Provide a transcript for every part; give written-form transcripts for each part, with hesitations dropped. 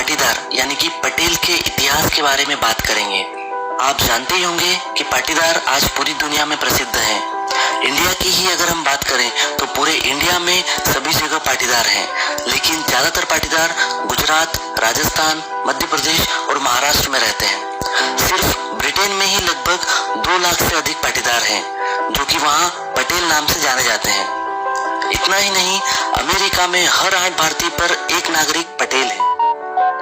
पाटीदार यानी कि पटेल के इतिहास के बारे में बात करेंगे। आप जानते ही होंगे कि पाटीदार आज पूरी दुनिया में प्रसिद्ध हैं। इंडिया की ही अगर हम बात करें तो पूरे इंडिया में सभी जगह पाटीदार हैं, लेकिन ज्यादातर पाटीदार गुजरात, राजस्थान, मध्य प्रदेश और महाराष्ट्र में रहते हैं। सिर्फ ब्रिटेन में ही लगभग 2 लाख से अधिक पाटीदार हैं, जो कि वहाँ पटेल नाम से जाने जाते हैं। इतना ही नहीं, अमेरिका में हर 8 भारतीय पर 1 नागरिक पटेल है।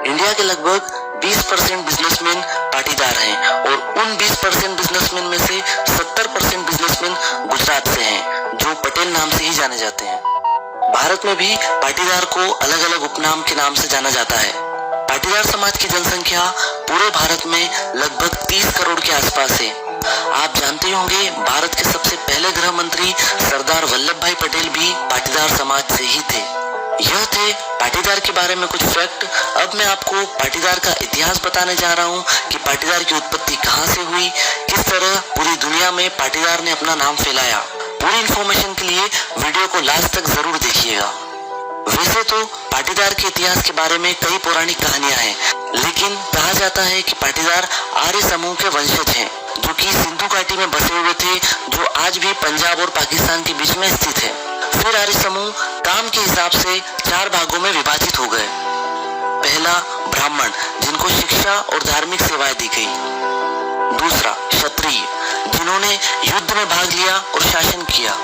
इंडिया के लगभग 20% बिजनेसमैन पाटीदार हैं और उन 20% बिजनेसमैन में से 70% बिजनेसमैन गुजरात से हैं, जो पटेल नाम से ही जाने जाते हैं। भारत में भी पाटीदार को अलग अलग उपनाम के नाम से जाना जाता है। पाटीदार समाज की जनसंख्या पूरे भारत में लगभग 30 करोड़ के आसपास है। आप जानते होंगे, भारत के सबसे पहले गृह मंत्री सरदार वल्लभ भाई पटेल भी पाटीदार समाज से ही थे। यह थे पाटीदार के बारे में कुछ फैक्ट। अब मैं आपको पाटीदार का इतिहास बताने जा रहा हूँ कि पाटीदार की उत्पत्ति कहाँ से हुई, किस तरह पूरी दुनिया में पाटीदार ने अपना नाम फैलाया। पूरी इन्फॉर्मेशन के लिए वीडियो को लास्ट तक जरूर देखिएगा। वैसे तो पाटीदार के इतिहास के बारे में कई पौराणिक कहानियां हैं, लेकिन कहा जाता है कि पाटीदार आर्य समूह के वंशज हैं, जो कि सिंधु घाटी में बसे हुए थे, जो आज भी पंजाब और पाकिस्तान के बीच में स्थित है। फिर आर्य समूह काम के हिसाब से 4 भागों में विभाजित हो गए। पहला, ब्राह्मण, जिनको शिक्षा और धार्मिक सेवाएं दी गई। दूसरा, क्षत्रिय, जिन्होंने युद्ध में भाग लिया और शासन किया।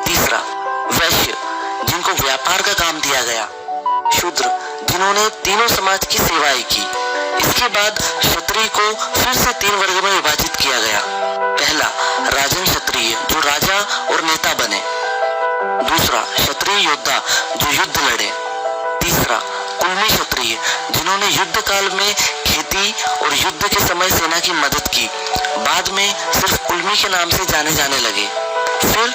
तीसरा, वैश्य, जिनको व्यापार का काम दिया गया। शूद्र, जिन्होंने तीनों समाज की सेवाएं की। इसके बाद क्षत्रिय को फिर से 3 वर्ग में विभाजित किया गया। पहला, राजन क्षत्रिय, जो राजा और नेता बने। दूसरा, क्षत्रिय योद्धा, जो युद्ध लड़े। तीसरा, कुल्मी क्षत्रिय, जिन्होंने युद्ध काल में खेती और युद्ध के समय सेना की मदद की। बाद में सिर्फ कुल्मी के नाम से जाने जाने लगे। फिर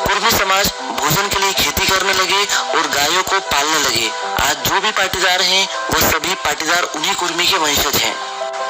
कुर्मी समाज भोजन के लिए खेती करने लगे और गायों को पालने लगे। आज जो भी पाटीदार हैं, वह सभी पाटीदार उन्हीं कुर्मी के वंशज हैं।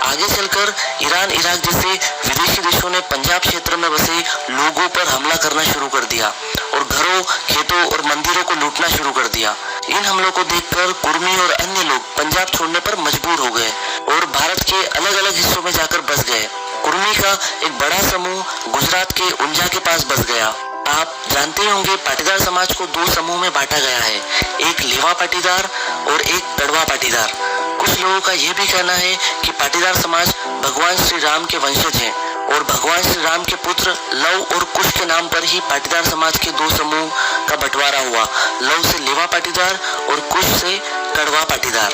आगे चलकर ईरान, इराक जैसे विदेशी देशों ने पंजाब क्षेत्र में बसे लोगों पर हमला करना शुरू कर दिया और घरों, खेतों और मंदिरों को लूटना शुरू कर दिया। इन हमलों को देखकर कुर्मी और अन्य लोग पंजाब छोड़ने पर मजबूर हो गए और भारत के अलग अलग हिस्सों में जाकर बस गए। कुर्मी का एक बड़ा समूह गुजरात के उंझा के पास बस गया। आप जानते होंगे, पाटीदार समाज को 2 समूह में बांटा गया है, एक लेवा पाटीदार और एक तड़वा पाटीदार। कुछ लोगों का यह भी कहना है कि पाटीदार समाज भगवान श्री राम के वंशज हैं और भगवान श्री राम के पुत्र लव और कुश के नाम पर ही पाटीदार समाज के 2 समूह का बंटवारा हुआ। लव से लेवा पाटीदार और कुश से कड़वा पाटीदार।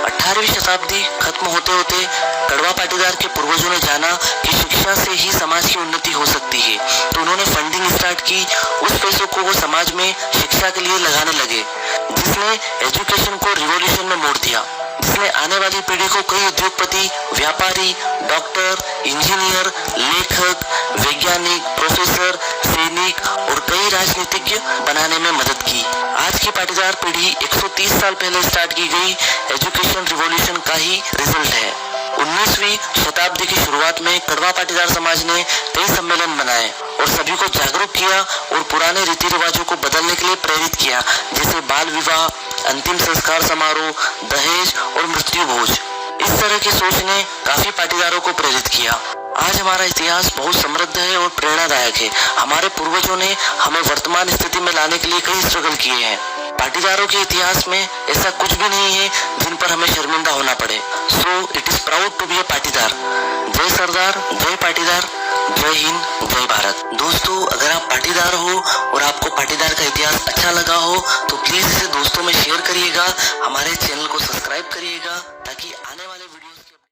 18वीं शताब्दी खत्म होते होते कड़वा पाटीदार के पूर्वजों ने जाना कि शिक्षा से ही समाज की उन्नति हो सकती है, तो उन्होंने फंडिंग स्टार्ट की। उस पैसों को वो समाज में शिक्षा के लिए लगाने लगे, जिसने एजुकेशन को रिवॉल्यूशन में मोड़ दिया, जिसने आने वाली पीढ़ी को कई उद्योगपति, व्यापारी, डॉक्टर, इंजीनियर, लेखक, वैज्ञानिक, प्रोफेसर, सैनिक और कई राजनीतिज्ञ बनाने में मदद की। आज की पाटीदार पीढ़ी 130 साल पहले स्टार्ट की गई एजुकेशन रिवॉल्यूशन का ही रिजल्ट है। 19वीं शताब्दी की शुरुआत में कड़वा पाटीदार समाज ने कई सम्मेलन बनाए और सभी को जागरूक किया और पुराने रीति रिवाजों को बदलने के लिए प्रेरित किया, जैसे बाल विवाह, अंतिम संस्कार समारोह, दहेज और मृत्यु भोज। इस तरह की सोच ने काफी पाटीदारों को प्रेरित किया। आज हमारा इतिहास बहुत समृद्ध है और प्रेरणादायक है। हमारे पूर्वजों ने हमें वर्तमान स्थिति में लाने के लिए कई स्ट्रगल किए हैं। पाटीदारों के इतिहास में ऐसा कुछ भी नहीं है जिन पर हमें शर्मिंदा होना पड़े। So it is proud to be a Patidar. जय सरदार, जय पाटीदार, जय हिंद, जय भारत। दोस्तों, अगर आप पाटीदार हो और आपको पाटीदार का इतिहास अच्छा लगा हो तो प्लीज इसे दोस्तों में शेयर करिएगा, हमारे चैनल को सब्सक्राइब करिएगा।